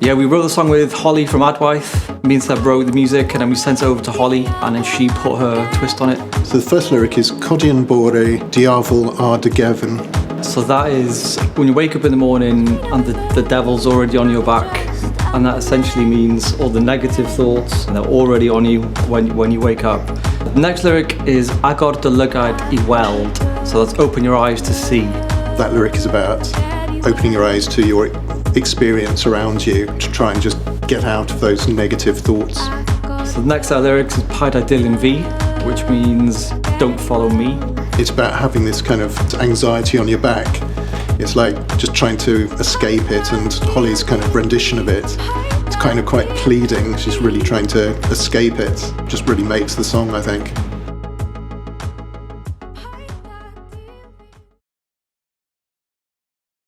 Yeah, we wrote the song with Holly from Adwaith. Me and Seb wrote the music and then we sent it over to Holly and then she put her twist on it. So the first lyric is Codian Bore, Diavel ar de Gefn. So that is when you wake up in the morning and the devil's already on your back, and that essentially means all the negative thoughts, and they're already on you when you wake up. The next lyric is Agor dy lygad I weld, so that's open your eyes to see. That lyric is about opening your eyes to your experience around you to try and just get out of those negative thoughts. So the next set of lyrics is Paid a Dilyn Fi, which means don't follow me. It's about having this kind of anxiety on your back. It's like just trying to escape it, and Holly's kind of rendition of it, it's kind of quite pleading. She's really trying to escape it. Just really makes the song, I think.